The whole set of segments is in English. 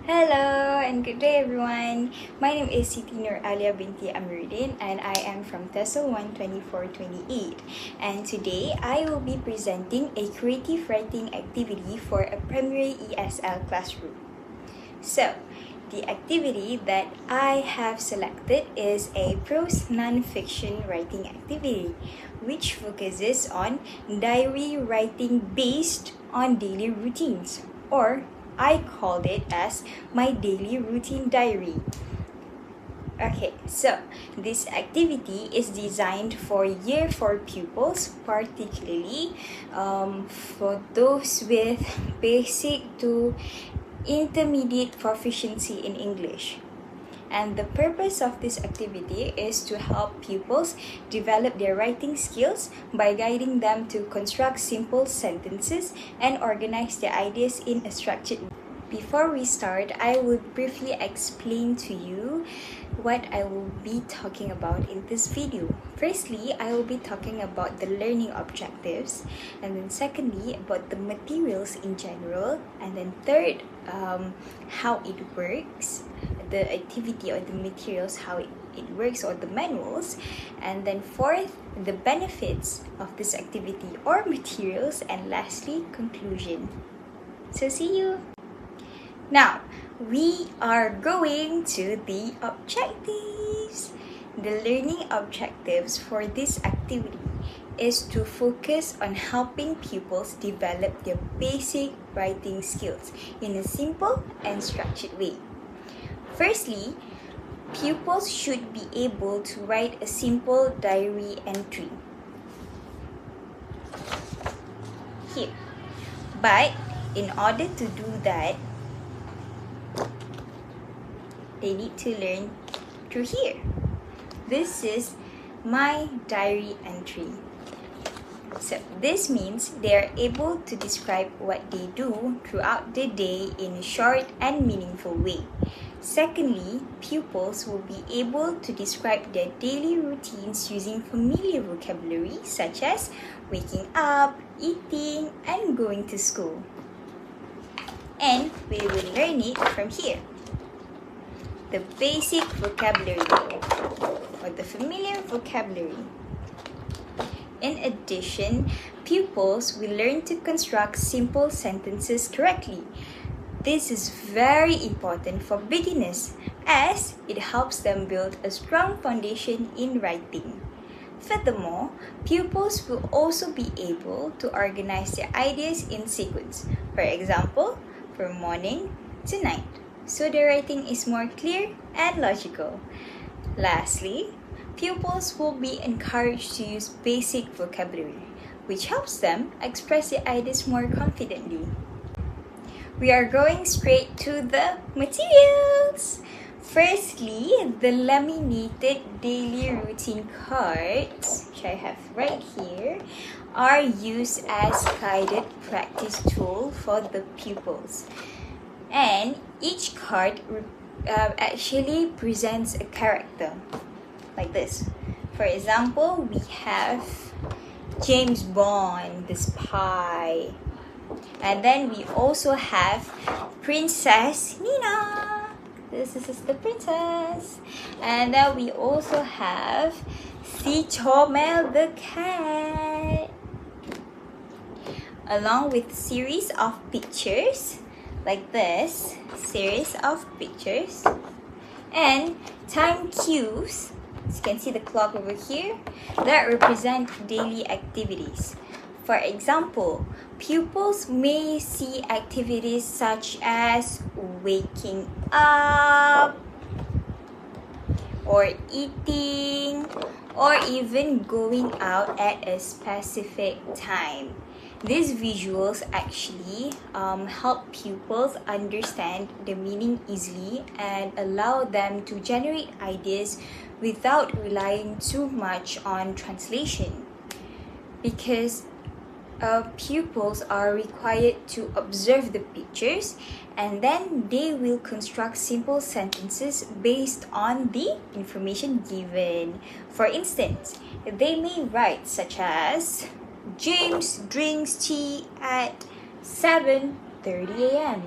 Hello and good day everyone. My name is Siti Nur Alia binti Amiruddin and I am from TSLB3563. And today I will be presenting a creative writing activity for a primary ESL classroom. So, the activity that I have selected is a prose non-fiction writing activity, which focuses on diary writing based on daily routines, or I called it as my daily routine diary. Okay, so this activity is designed for Year 4 pupils, particularly for those with basic to intermediate proficiency in English. And the purpose of this activity is to help pupils develop their writing skills by guiding them to construct simple sentences and organize their ideas in a structured way. Before we start, I would briefly explain to you what I will be talking about in this video. Firstly, I will be talking about the learning objectives, and then secondly, about the materials in general, and then third, how it works, the activity or the materials, how it works, or the manuals, and then fourth, the benefits of this activity or materials, and lastly, conclusion. So see you! Now, we are going to the objectives. The learning objectives for this activity is to focus on helping pupils develop their basic writing skills in a simple and structured way. Firstly, pupils should be able to write a simple diary entry here. But in order to do that, they need to learn through here. This is my diary entry. So this means they are able to describe what they do throughout the day in a short and meaningful way. Secondly, pupils will be able to describe their daily routines using familiar vocabulary such as waking up, eating, and going to school. And we will learn it from here. The basic vocabulary or the familiar vocabulary. In addition, pupils will learn to construct simple sentences correctly. This is very important for beginners as it helps them build a strong foundation in writing. Furthermore, pupils will also be able to organize their ideas in sequence. For example, from morning to night, so the writing is more clear and logical. Lastly, pupils will be encouraged to use basic vocabulary, which helps them express their ideas more confidently. We are going straight to the materials. Firstly, the laminated daily routine cards, which I have right here, are used as guided practice tool for the pupils. And each card actually presents a character like this. For example, we have James Bond, the spy. And then we also have Princess Nina. This is the princess. And then we also have Si Chomel the cat. Along with series of pictures like this, series of pictures, and time cues. As you can see the clock over here, that represent daily activities. For example, pupils may see activities such as waking up, or eating, or even going out at a specific time. These visuals actually help pupils understand the meaning easily and allow them to generate ideas without relying too much on translation. Because pupils are required to observe the pictures and then they will construct simple sentences based on the information given. For instance, they may write such as, James drinks tea at 7:30 a.m.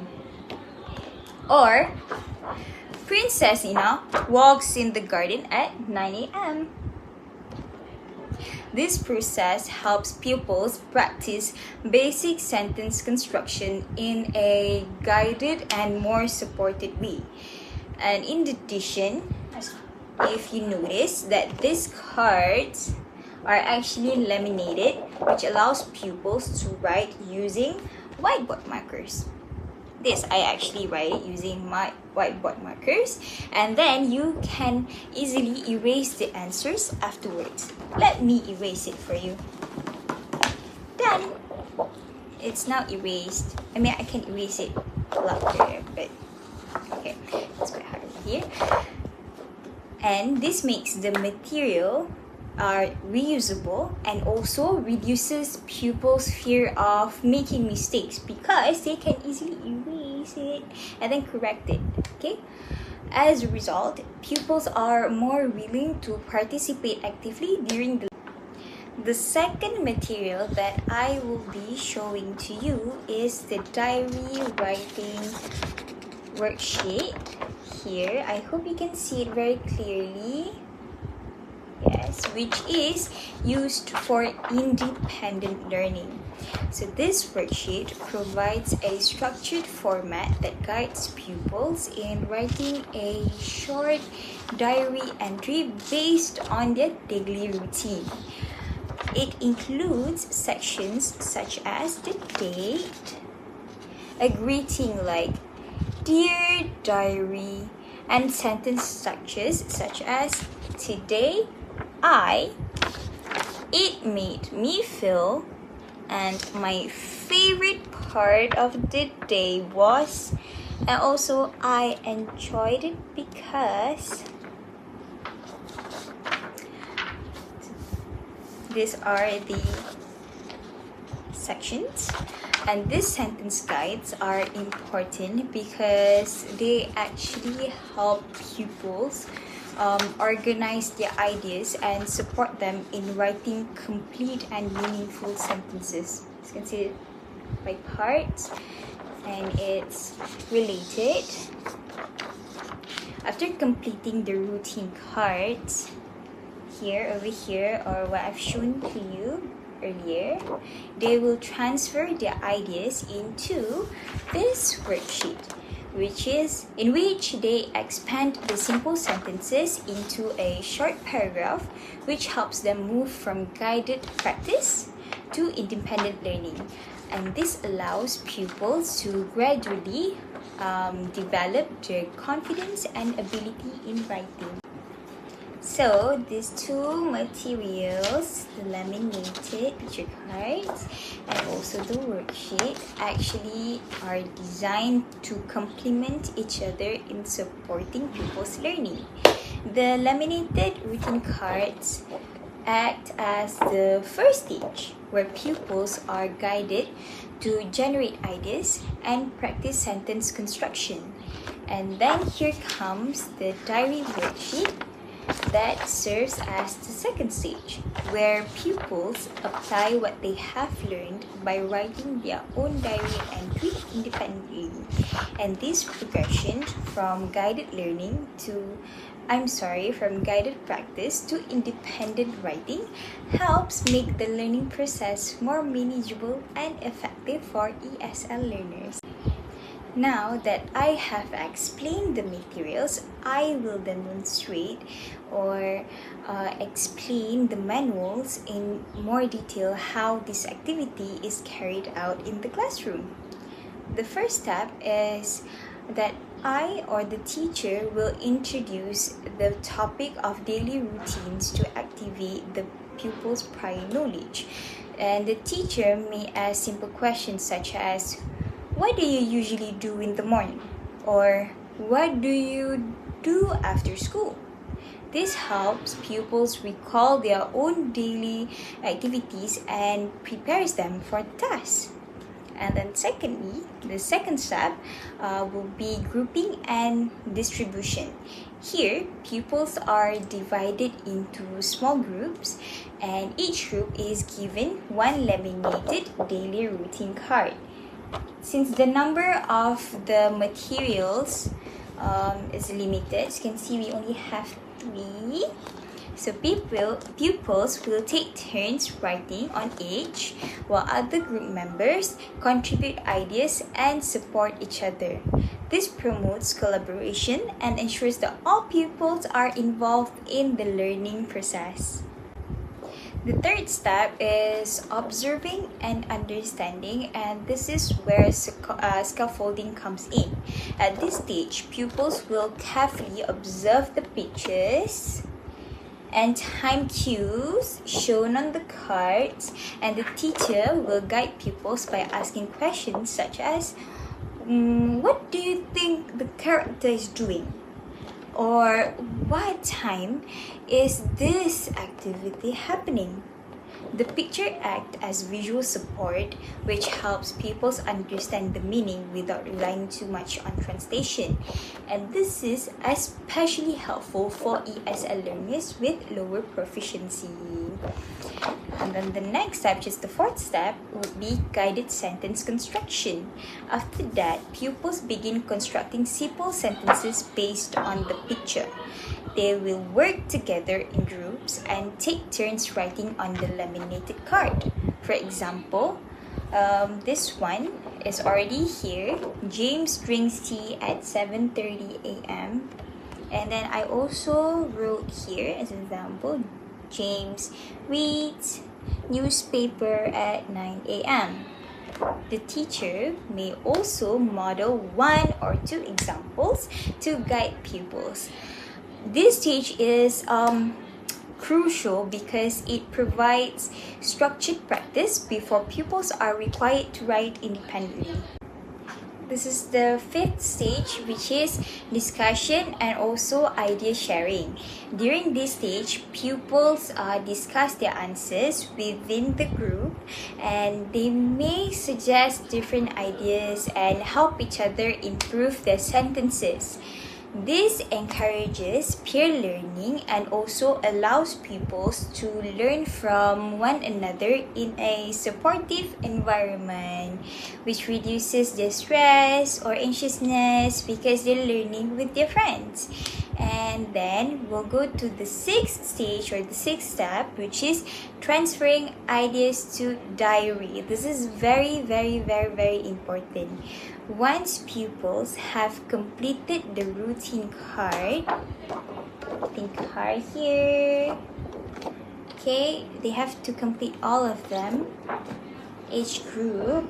Or Princess Ina walks in the garden at 9 a.m. This process helps pupils practice basic sentence construction in a guided and more supported way. And in addition, if you notice that these cards are actually laminated, which allows pupils to write using whiteboard markers. This I actually write it using my whiteboard markers, and then you can easily erase the answers afterwards. Let me erase it for you. Done. It's now erased. I mean, I can erase it a lot better, but okay, it's quite hard over here. And this makes the material reusable and also reduces pupils' fear of making mistakes because they can easily erase it and then correct it. Okay. As a result, pupils are more willing to participate actively during the second material that I will be showing to you is the diary writing worksheet. Here, I hope you can see it very clearly. Yes, which is used for independent learning. So this worksheet provides a structured format that guides pupils in writing a short diary entry based on their daily routine. It includes sections such as the date, a greeting like "Dear Diary," and sentence structures such as "Today it made me feel," and "my favorite part of the day was," and also "I enjoyed it because." These are the sections, and these sentence guides are important because they actually help pupils organize their ideas and support them in writing complete and meaningful sentences. As you can see it by parts, and it's related. After completing the routine cards, over here, or what I've shown to you earlier, they will transfer their ideas into this worksheet, in which they expand the simple sentences into a short paragraph, which helps them move from guided practice to independent learning. And this allows pupils to gradually develop their confidence and ability in writing. So these two materials, the laminated picture cards and also the worksheet, actually are designed to complement each other in supporting pupils' learning. The laminated routine cards act as the first stage, where pupils are guided to generate ideas and practice sentence construction. And then here comes the diary worksheet that serves as the second stage, where pupils apply what they have learned by writing their own diary entry independently. And this progression from guided practice to independent writing helps make the learning process more manageable and effective for ESL learners. Now that I have explained the materials, I will demonstrate or explain the manuals in more detail how this activity is carried out in the classroom. The first step is that I or the teacher will introduce the topic of daily routines to activate the pupil's prior knowledge. And the teacher may ask simple questions such as, "What do you usually do in the morning?" Or "What do you do after school?" This helps pupils recall their own daily activities and prepares them for the task. And then secondly, the second step will be grouping and distribution. Here, pupils are divided into small groups, and each group is given one laminated daily routine card. Since the number of the materials is limited, as you can see, we only have 3. So pupils will take turns writing on each, while other group members contribute ideas and support each other. This promotes collaboration and ensures that all pupils are involved in the learning process. The third step is observing and understanding, and this is where scaffolding comes in. At this stage, pupils will carefully observe the pictures and time cues shown on the cards, and the teacher will guide pupils by asking questions such as, what do you think the character is doing? Or what time is this activity happening? The picture acts as visual support, which helps pupils understand the meaning without relying too much on translation. And this is especially helpful for ESL learners with lower proficiency. And then the next step, which is the fourth step, would be guided sentence construction. After that, pupils begin constructing simple sentences based on the picture. They will work together in groups and take turns writing on the laminated card. For example, this one is already here. James drinks tea at 7:30 a.m. And then I also wrote here as an example, James reads newspaper at 9 a.m. The teacher may also model 1 or 2 examples to guide pupils. This stage is crucial because it provides structured practice before pupils are required to write independently. This is the fifth stage, which is discussion and also idea sharing. During this stage, pupils discuss their answers within the group, and they may suggest different ideas and help each other improve their sentences. This encourages peer learning and also allows pupils to learn from one another in a supportive environment, which reduces their stress or anxiousness because they're learning with their friends. And then we'll go to the sixth stage, or the sixth step, which is transferring ideas to diary. This is very important. Once pupils have completed the routine card here, okay, they have to complete all of them, each group.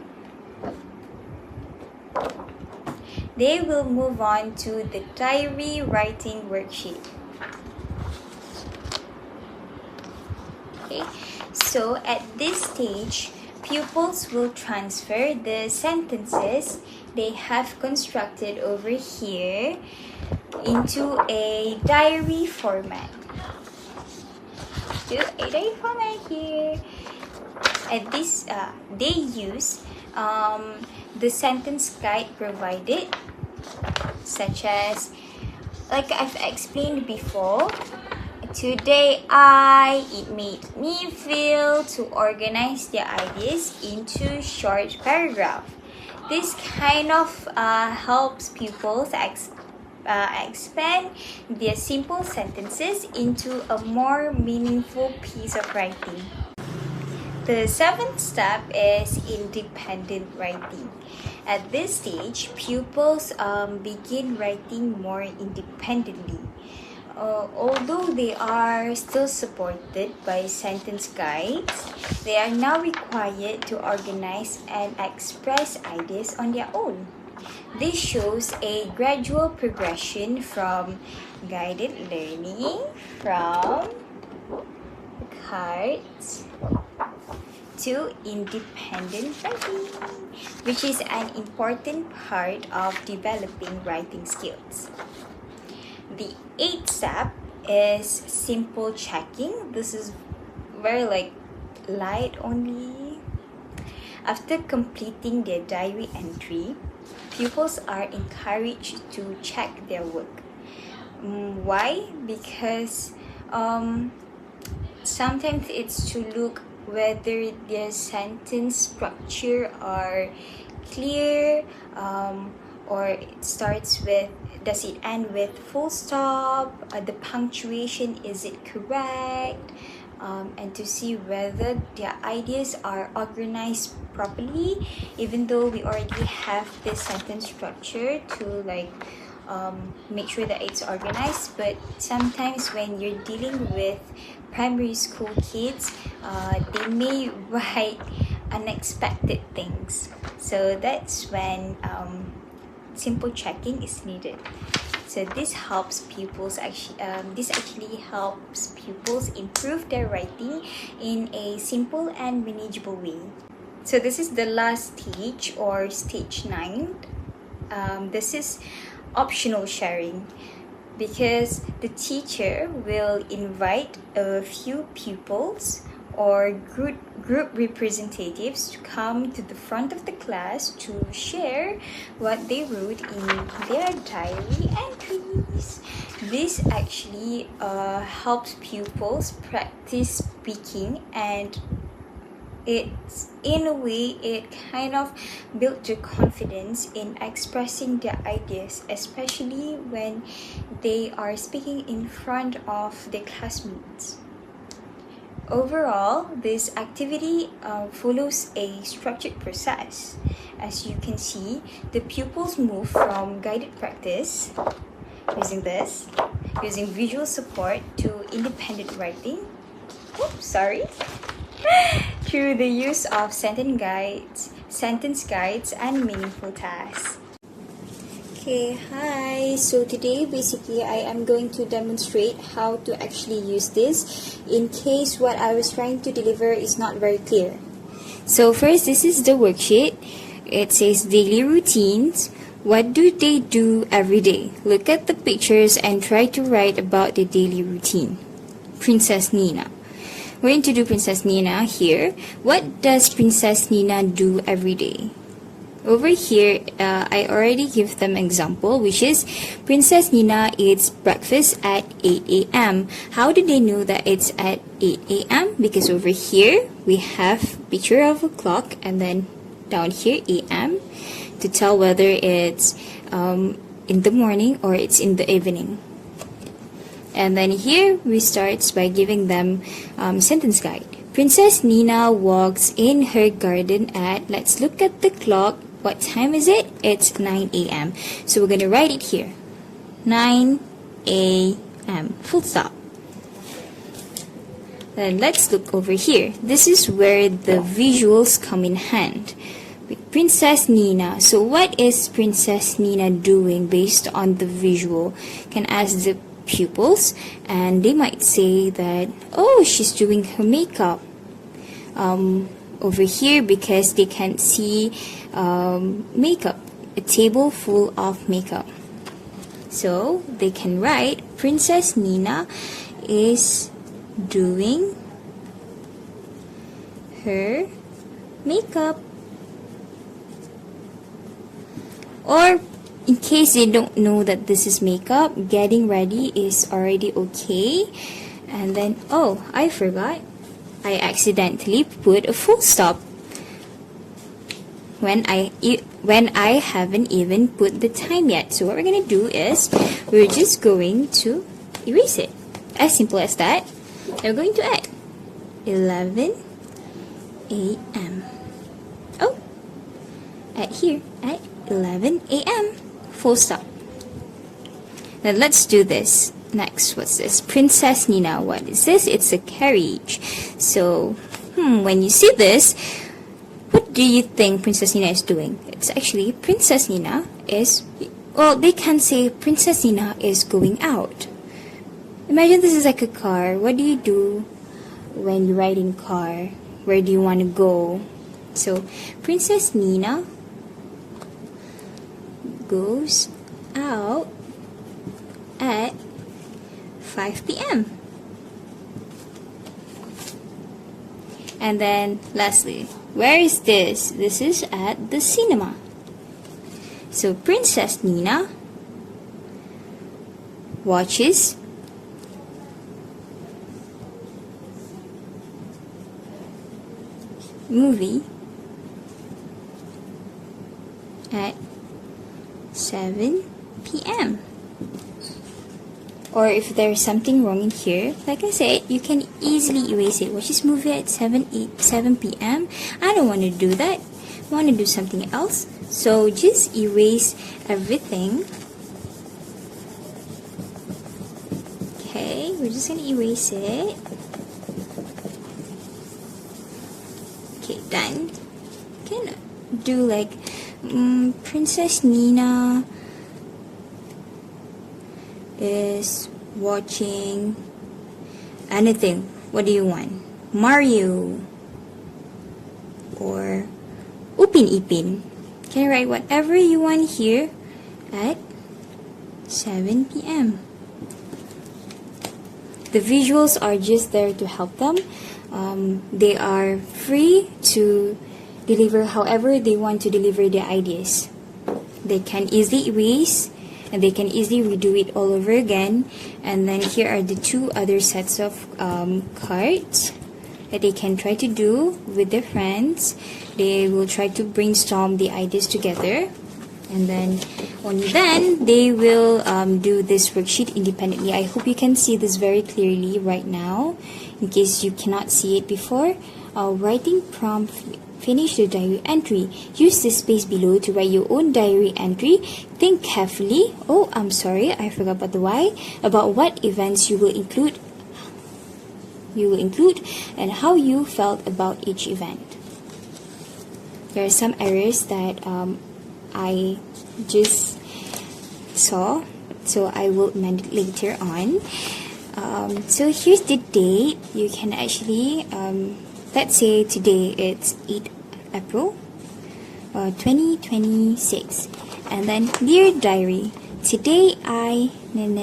They will move on to the diary writing worksheet. Okay, so at this stage, pupils will transfer the sentences they have constructed over here into a diary format. At this, they use the sentence guide provided, such as, like I've explained before, today it made me feel, to organize their ideas into short paragraph. This kind of helps pupils expand their simple sentences into a more meaningful piece of writing. The seventh step is independent writing. At this stage, pupils begin writing more independently. Although they are still supported by sentence guides, they are now required to organize and express ideas on their own. This shows a gradual progression from guided learning from cards to independent writing, which is an important part of developing writing skills. The eighth step is simple checking. This is very light only. After completing their diary entry, pupils are encouraged to check their work. Why? Because sometimes it's to look whether their sentence structure are clear, or it starts with, does it end with full stop, the punctuation, is it correct, and to see whether their ideas are organized properly, even though we already have this sentence structure to like make sure that it's organized. But sometimes when you're dealing with primary school kids, they may write unexpected things, so that's when simple checking is needed. So this actually helps pupils improve their writing in a simple and manageable way. So this is the last stage, or stage 9. This is optional sharing, because the teacher will invite a few pupils or group representatives to come to the front of the class to share what they wrote in their diary entries. This actually helps pupils practice speaking, and it's, in a way, it kind of built their confidence in expressing their ideas, especially when they are speaking in front of their classmates. Overall, this activity follows a structured process. As you can see, the pupils move from guided practice, using visual support, to independent writing. Oops, sorry. Through the use of sentence guides, and meaningful tasks. Okay, hi. So today basically I am going to demonstrate how to actually use this in case what I was trying to deliver is not very clear. So first, this is the worksheet. It says daily routines. What do they do every day? Look at the pictures and try to write about the daily routine. Princess Nina. We're going to do Princess Nina here. What does Princess Nina do every day? Over here, I already give them example, which is Princess Nina eats breakfast at 8 a.m. How do they know that it's at 8 a.m.? Because over here, we have picture of a clock, and then down here, a.m. to tell whether it's in the morning or it's in the evening. And then here, we start by giving them sentence guide. Princess Nina walks in her garden at, let's look at the clock. What time is it? It's 9 a.m. So we're going to write it here. 9 a.m. Full stop. Then let's look over here. This is where the visuals come in hand. Princess Nina. So what is Princess Nina doing based on the visual? Can ask the pupils, and they might say that, oh, she's doing her makeup. Over here, because they can't see makeup, a table full of makeup. So they can write Princess Nina is doing her makeup. Or in case they don't know that this is makeup, getting ready is already okay. And then, oh, I forgot. I accidentally put a full stop when I haven't even put the time yet. So what we're going to do is we're just going to erase it. As simple as that. We're going to add 11 a.m. Oh, at here at 11 a.m. Full stop. Now let's do this. Next, what's this? Princess Nina. What is this? It's a carriage. So, when you see this, what do you think Princess Nina is doing? It's actually Princess Nina is, well, they can say Princess Nina is going out. Imagine this is like a car. What do you do when you're riding a car? Where do you want to go? So, Princess Nina goes out at 5 p.m. And then lastly, where is this? This is at the cinema. So Princess Nina watches movie at 7 p.m. Or if there's something wrong in here, like I said, you can easily erase it. Watch this movie at 7 p.m. I don't want to do that. I want to do something else. So just erase everything. Okay, we're just going to erase it. Okay, done. Can do like Princess Nina is watching anything. What do you want? Mario or Upin Ipin. Can write whatever you want here at 7 p.m. The visuals are just there to help them. They are free to deliver however they want to deliver their ideas. They can easily erase and they can easily redo it all over again. And then here are the two other sets of cards that they can try to do with their friends. They will try to brainstorm the ideas together, and then only then they will do this worksheet independently. I hope you can see this very clearly right now. In case you cannot see it before, writing prompt. Finish the diary entry. Use the space below to write your own diary entry. Think carefully. Oh, I'm sorry, I forgot about the why. About what events you will include and how you felt about each event. There are some errors that I just saw, so I will amend it later on. So here's the date. You can actually let's say today it's 8 April 2026, and then dear diary, today I and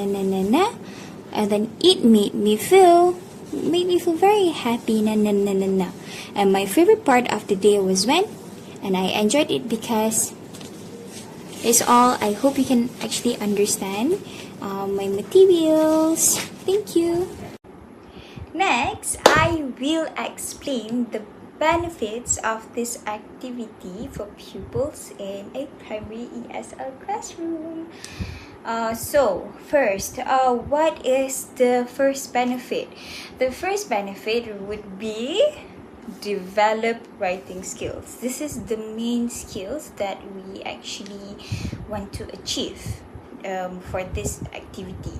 then it made me feel very happy and my favorite part of the day was when, and I enjoyed it because it's all. I hope you can actually understand my materials. Thank you. Next, I will explain the benefits of this activity for pupils in a primary ESL classroom. So first, what is the first benefit? The first benefit would be develop writing skills. This is the main skills that we actually want to achieve for this activity.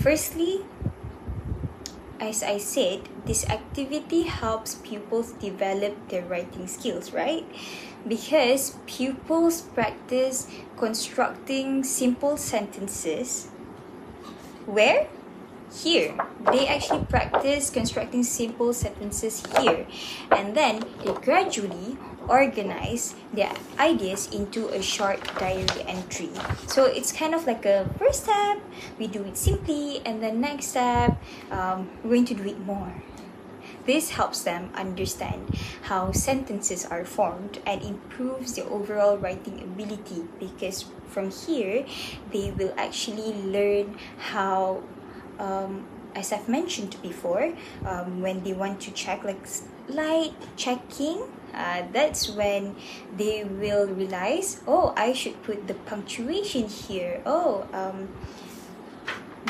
Firstly, as I said, this activity helps pupils develop their writing skills, right? Because pupils practice constructing simple sentences. Where? Here. They actually practice constructing simple sentences here. And then they gradually organize their ideas into a short diary entry. So it's kind of like a first step, we do it simply, and then next step, we're going to do it more. This helps them understand how sentences are formed and improves their overall writing ability, because from here they will actually learn how, as I've mentioned before, when they want to check like light checking, that's when they will realize, oh, I should put the punctuation here.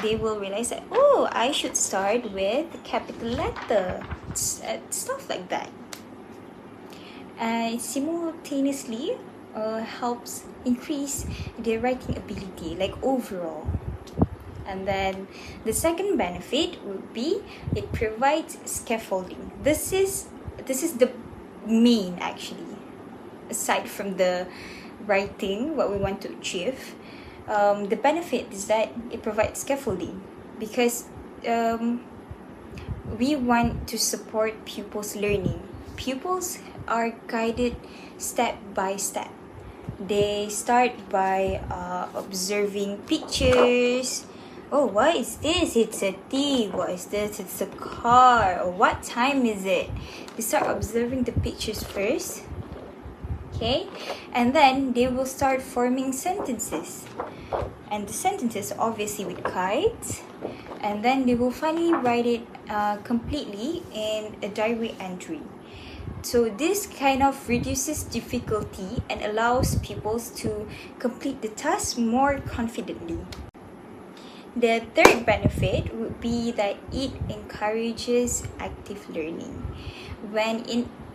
They will realize that, oh, I should start with a capital letter, stuff like that. And simultaneously helps increase their writing ability, like overall. And then the second benefit would be it provides scaffolding. This is the main, actually, aside from the writing, what we want to achieve. The benefit is that it provides scaffolding, because we want to support pupils' learning. Pupils are guided step by step. They start by observing pictures. Oh, what is this? It's a tea. What is this? It's a car. Or what time is it? They start observing the pictures first. Okay, and then they will start forming sentences, and the sentences obviously with kites, and then they will finally write it completely in a diary entry. So this kind of reduces difficulty and allows pupils to complete the task more confidently. The third benefit would be that it encourages active learning.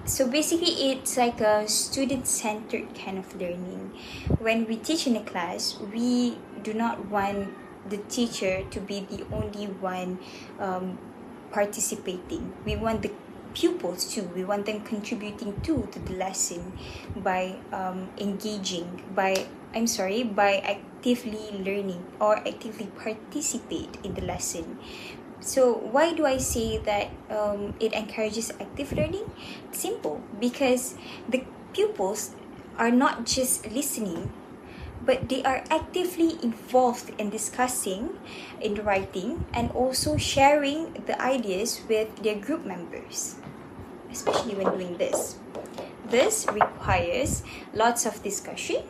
So basically it's like a student-centered kind of learning. When we teach in a class, we do not want the teacher to be the only one participating. We want the pupils too. We want them contributing to the lesson by actively learning or actively participate in the lesson. So why do I say that it encourages active learning? Simple, because the pupils are not just listening, but they are actively involved in discussing, in writing, and also sharing the ideas with their group members, especially when doing this. This requires lots of discussion,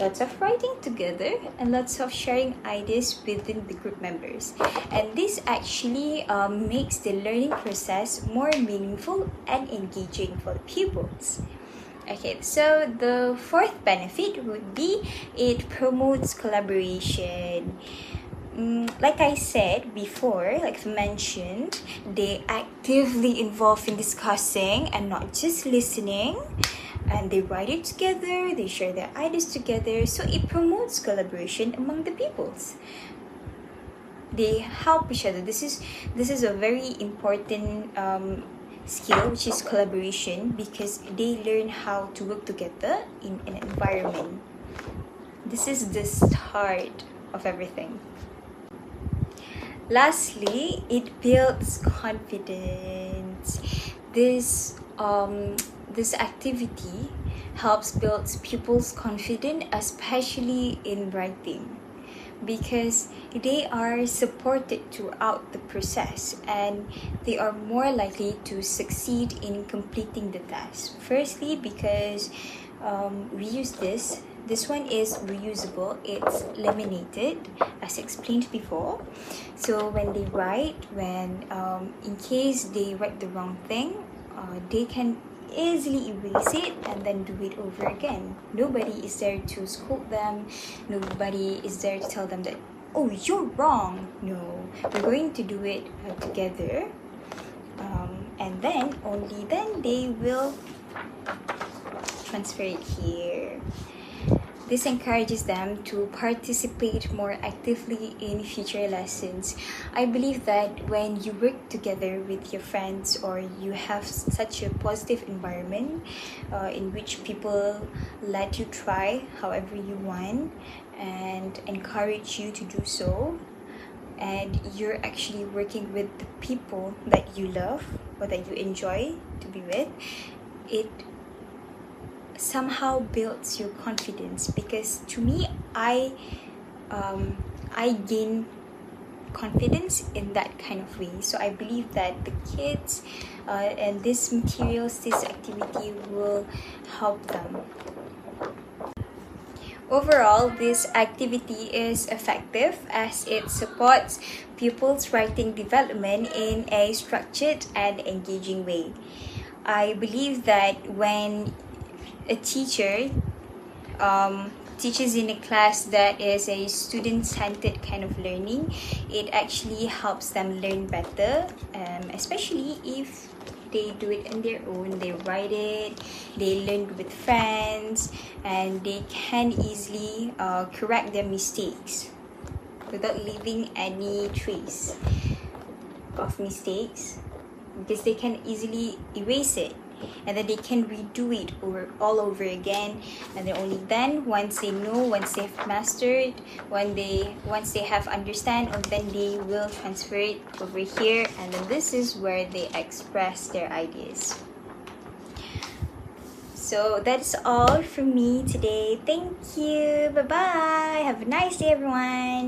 lots of writing together, and lots of sharing ideas within the group members. And this actually makes the learning process more meaningful and engaging for the pupils. Okay, so the fourth benefit would be it promotes collaboration. Like I said before, like I mentioned, they actively involved in discussing and not just listening. And they write it together, they share their ideas together, so it promotes collaboration among the pupils. They help each other. This is a very important skill, which is collaboration, because they learn how to work together in an environment. This is the start of everything. Lastly, it builds confidence. This activity helps build pupils' confidence, especially in writing, because they are supported throughout the process and they are more likely to succeed in completing the task. Firstly, because we use this. This one is reusable. It's laminated, as explained before. So when they write, in case they write the wrong thing, they can easily erase it and then do it over again. Nobody is there to scold them. Nobody is there to tell them that, oh, you're wrong. No, we're going to do it together, and then only then they will transfer it here. This encourages them to participate more actively in future lessons. I believe that when you work together with your friends, or you have such a positive environment in which people let you try however you want and encourage you to do so, and you're actually working with the people that you love or that you enjoy to be with, it somehow builds your confidence. Because to me, I gain confidence in that kind of way. So I believe that the kids and this activity will help them. Overall, this activity is effective as it supports pupils' writing development in a structured and engaging way. I believe that when a teacher teaches in a class that is a student-centered kind of learning, it actually helps them learn better, especially if they do it on their own. They write it, they learn with friends, and they can easily correct their mistakes without leaving any trace of mistakes, because they can easily erase it. And then they can redo it all over again, and then only then, once they know, once they've mastered, once they have understand, and then they will transfer it over here, and then this is where they express their ideas. So that's all from me today. Thank you. Bye bye. Have a nice day, everyone.